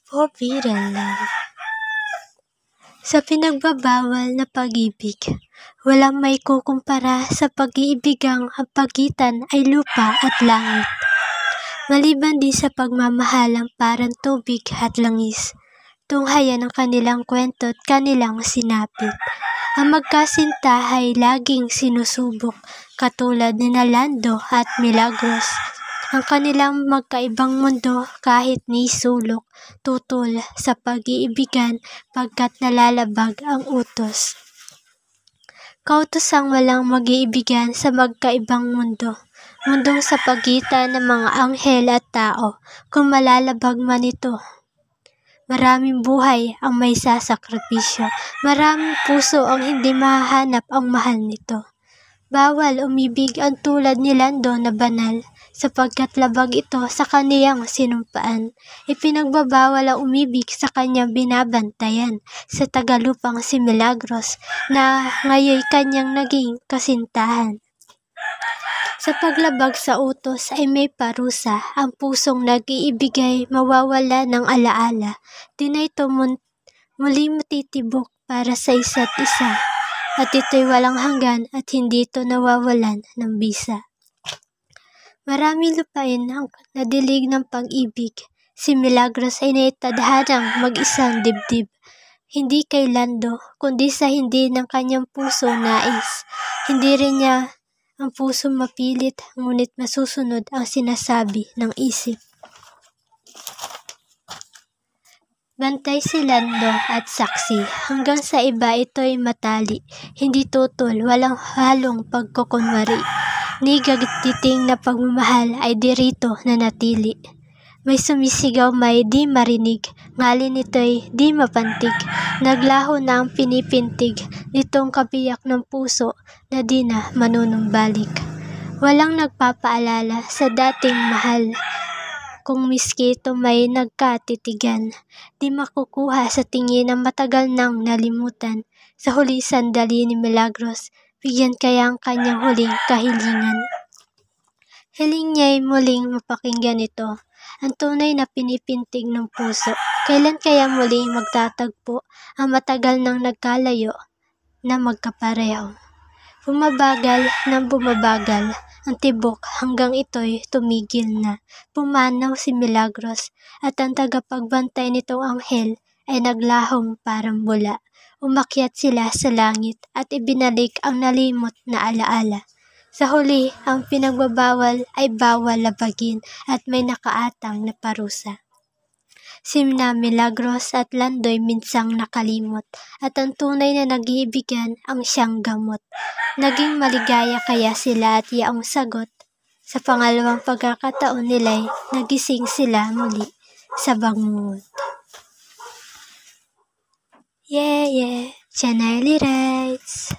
Forbidden Love. Sa pinagbabawal na pag-ibig, walang may kukumpara sa pag-iibigang ang pagitan ay lupa at langit. Maliban din sa pagmamahalang parang tubig at langis, tunghayan ang kanilang kwento at kanilang sinapit. Ang magkasinta ay laging sinusubok, katulad ni Lando at Milagros. Ang kanilang magkaibang mundo kahit ni sulok, tutol sa pag-iibigan pagkat nalalabag ang utos. Kautosang walang mag-iibigan sa magkaibang mundo, mundong sa pagitan ng mga anghel at tao, kung malalabag man ito. Maraming buhay ang may sasakripisyo, maraming puso ang hindi mahahanap ang mahal nito. Bawal umibig ang tulad ni Lando na banal, sapagkat labag ito sa kaniyang sinumpaan. Ipinagbabawal ang umibig sa kanyang binabantayan, sa tagalupang si Milagros, na ngayon kanyang naging kasintahan. Sa paglabag sa utos ay may parusa, ang pusong nag-iibigay mawawala ng alaala. Di na ito muli matitibok para sa isa't isa, at ito'y walang hanggan at hindi ito nawawalan ng bisa. Maraming lupain ang nadilig ng pag-ibig. Si Milagros ay naitadhanang mag-isang dibdib. Hindi kay Lando, kundi sa hindi ng kanyang puso nais. Hindi rin niya ang puso mapilit, ngunit masusunod ang sinasabi ng isip. Bantay si Lando at saksi, hanggang sa iba ito'y matali. Hindi tutol, walang halong pagkukunwari. Ni gagtiting na pagmamahal ay dirito na natili. May sumisigaw may di marinig, ngalin nito'y di mapantig. Naglaho na ang pinipintig nitong kabiyak ng puso na di na manunumbalik. Walang nagpapaalala sa dating mahal, kung miski ito may nagkatitigan. Di makukuha sa tingin ang matagal nang nalimutan. Sa huling sandali ni Milagros, bigyan kaya ang kanyang huling kahilingan. Hiling niya'y muling mapakinggan ito, ang tunay na pinipintig ng puso. Kailan kaya muling magtatagpo ang matagal nang nagkalayo na magkapareho? Bumabagal ng bumabagal ang tibok hanggang ito'y tumigil na. Pumanaw si Milagros at ang tagapagbantay nitong anghel ay naglahong parang bula. Umakyat sila sa langit at ibinalik ang nalimot na alaala. Sa huli, ang pinagbabawal ay bawal labagin at may nakaatang na parusa. Si Milagros at Lando'y minsang nakalimot at ang tunay na nag-iibigan ang siyang gamot. Naging maligaya kaya sila at yaong sagot. Sa pangalawang pagkakataon nila'y nagising sila muli sa bangungot. Yeah, Chanelli Rights.